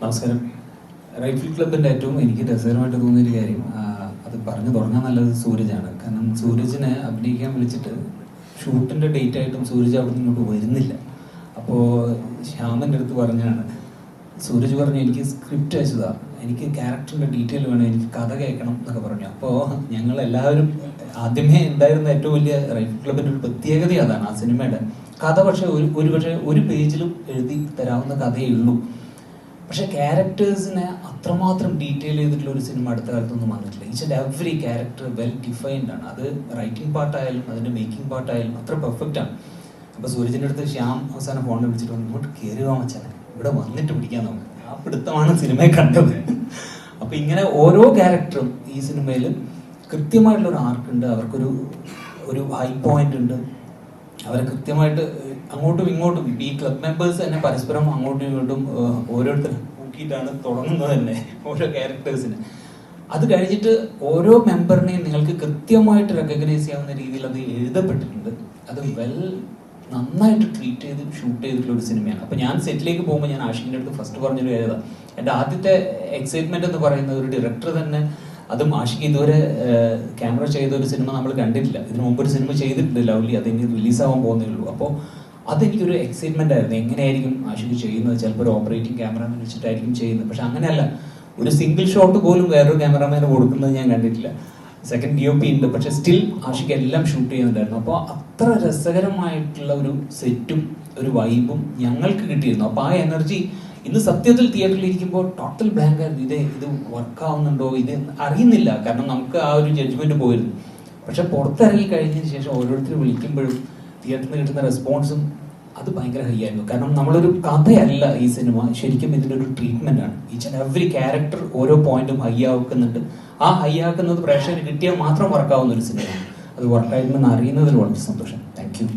നമസ്കാരം. റൈഫിൾ ക്ലബിൻ്റെ ഏറ്റവും എനിക്ക് രസകരമായിട്ട് തോന്നിയൊരു കാര്യം, അത് പറഞ്ഞു തുടങ്ങാൻ നല്ലത് സൂരജാണ്. കാരണം സൂരജിനെ അഭിനയിക്കാൻ വിളിച്ചിട്ട് ഷൂട്ടിൻ്റെ ഡേറ്റ് ആയിട്ടും സൂരജ് അവിടെ നിന്ന് ഇങ്ങോട്ട് വരുന്നില്ല. അപ്പോൾ ശ്യാമൻ്റെ അടുത്ത് പറഞ്ഞാണ്, സൂരജ് പറഞ്ഞു എനിക്ക് സ്ക്രിപ്റ്റ് അയച്ചതാ, എനിക്ക് ക്യാരക്ടറിൻ്റെ ഡീറ്റെയിൽ വേണം, എനിക്ക് കഥ കേൾക്കണം എന്നൊക്കെ പറഞ്ഞു. അപ്പോൾ ഞങ്ങളെല്ലാവരും ആദ്യമേ ഉണ്ടായിരുന്ന ഏറ്റവും വലിയ റൈഫിൾ ക്ലബിൻ്റെ ഒരു പ്രത്യേകത അതാണ്, ആ സിനിമയുടെ കഥ. പക്ഷേ ഒരു പേജിലും എഴുതി തരാവുന്ന കഥയേ ഉള്ളൂ. പക്ഷെ ക്യാരക്ടേഴ്സിനെ അത്രമാത്രം ഡീറ്റെയിൽ ചെയ്തിട്ടുള്ള ഒരു സിനിമ അടുത്ത കാലത്തൊന്നും വന്നിട്ടില്ല. Each and every character well defined ആണ്. അത് റൈറ്റിംഗ് പാർട്ടായാലും അതിൻ്റെ മേക്കിംഗ് പാർട്ടായാലും അത്ര പെർഫെക്റ്റ് ആണ്. അപ്പോൾ സൂരജിൻ്റെ അടുത്ത് ശ്യാം അവസാനം ഫോണിൽ വിളിച്ചിട്ട് ഇങ്ങോട്ട് കയറി പോകാൻ വെച്ചാൽ ഇവിടെ വന്നിട്ട് പിടിക്കാൻ നമുക്ക് ആ പിടുത്തമാണ് സിനിമയെ കണ്ടത്. അപ്പോൾ ഇങ്ങനെ ഓരോ ക്യാരക്ടറും ഈ സിനിമയിൽ കൃത്യമായിട്ടുള്ളൊരു ആർക്കുണ്ട്, അവർക്കൊരു ഹൈ പോയിന്റ് ഉണ്ട്. അവരെ കൃത്യമായിട്ട് അങ്ങോട്ടും ഇങ്ങോട്ടും ഈ ക്ലബ് മെമ്പേഴ്സ് തന്നെ പരസ്പരം അങ്ങോട്ടും ഇങ്ങോട്ടും ഓരോരുത്തർ നോക്കിയിട്ടാണ് തുടങ്ങുന്നത് തന്നെ ഓരോ ക്യാരക്ടേഴ്സിന്. അത് കഴിഞ്ഞിട്ട് ഓരോ മെമ്പറിനെയും നിങ്ങൾക്ക് കൃത്യമായിട്ട് റെക്കഗ്നൈസ് ചെയ്യാവുന്ന രീതിയിൽ അത് എഴുതപ്പെട്ടിട്ടുണ്ട്. അത് നന്നായിട്ട് ട്രീറ്റ് ചെയ്ത് ഷൂട്ട് ചെയ്തിട്ടുള്ള ഒരു സിനിമയാണ്. അപ്പോൾ ഞാൻ സെറ്റിലേക്ക് പോകുമ്പോൾ ഞാൻ ആഷിഖിൻ്റെ അടുത്ത് ഫസ്റ്റ് പറഞ്ഞൊരു കാര്യം, എൻ്റെ ആദ്യത്തെ എക്സൈറ്റ്മെന്റ് എന്ന് പറയുന്നത് ഒരു ഡയറക്ടർ തന്നെ, അതും ആഷിഖ് ഇതുവരെ ക്യാമറ ചെയ്ത ഒരു സിനിമ നമ്മൾ കണ്ടിട്ടില്ല. ഇതിനു മുമ്പ് ഒരു സിനിമ ചെയ്തിട്ടുണ്ട് ലവ്ലി, അതിന് റിലീസാവാൻ പോകുന്നേ ഉള്ളൂ. അപ്പോൾ അതെനിക്കൊരു എക്സൈറ്റ്മെന്റ് ആയിരുന്നു, എങ്ങനെയായിരിക്കും ആഷിഖ് ചെയ്യുന്നത്. ചിലപ്പോൾ ഒരു ഓപ്പറേറ്റിംഗ് ക്യാമറാമാൻ വെച്ചിട്ടായിരിക്കും ചെയ്യുന്നത്. പക്ഷെ അങ്ങനെയല്ല, ഒരു സിംഗിൾ ഷോട്ട് പോലും വേറൊരു ക്യാമറാമാന് കൊടുക്കുന്നത് ഞാൻ കണ്ടിട്ടില്ല. സെക്കൻഡ് DOP ഉണ്ട്, പക്ഷെ സ്റ്റിൽ ആഷിഖ് എല്ലാം ഷൂട്ട് ചെയ്യുന്നുണ്ടായിരുന്നു. അപ്പോൾ അത്ര രസകരമായിട്ടുള്ള ഒരു സെറ്റും ഒരു വൈബും ഞങ്ങൾക്ക് കിട്ടിയിരുന്നു. അപ്പോൾ ആ എനർജി ഇന്ന് സത്യത്തിൽ തിയേറ്ററിൽ ഇരിക്കുമ്പോൾ ടോട്ടൽ ബ്ലാങ്ക് ആയിരുന്നു. ഇത് വർക്കാവുന്നുണ്ടോ ഇത് അറിയുന്നില്ല, കാരണം നമുക്ക് ആ ഒരു ജഡ്ജ്മെന്റ് പോയിരുന്നു. പക്ഷെ പുറത്തിറങ്ങി കഴിഞ്ഞതിന് ശേഷം ഓരോരുത്തർ വിളിക്കുമ്പോഴും തിയേറ്ററിൽ കിട്ടുന്ന റെസ്പോൺസും അത് ഭയങ്കര ഹൈ ആയിരുന്നു. കാരണം നമ്മളൊരു കഥയല്ല ഈ സിനിമ, ശരിക്കും ഇതിൻ്റെ ഒരു ട്രീറ്റ്മെന്റ് ആണ്. ഈച്ച് ആൻഡ് എവറി ക്യാരക്ടർ ഓരോ പോയിന്റും ഹൈ ആക്കുന്നുണ്ട്. ആ ഹൈ ആക്കുന്നത് പ്രേക്ഷകന് കിട്ടിയാൽ മാത്രം വർക്കാവുന്ന ഒരു സിനിമയാണ്. അത് വർക്കായിരുന്നെന്ന് അറിയുന്നതിൽ വളരെ സന്തോഷം. Thank you.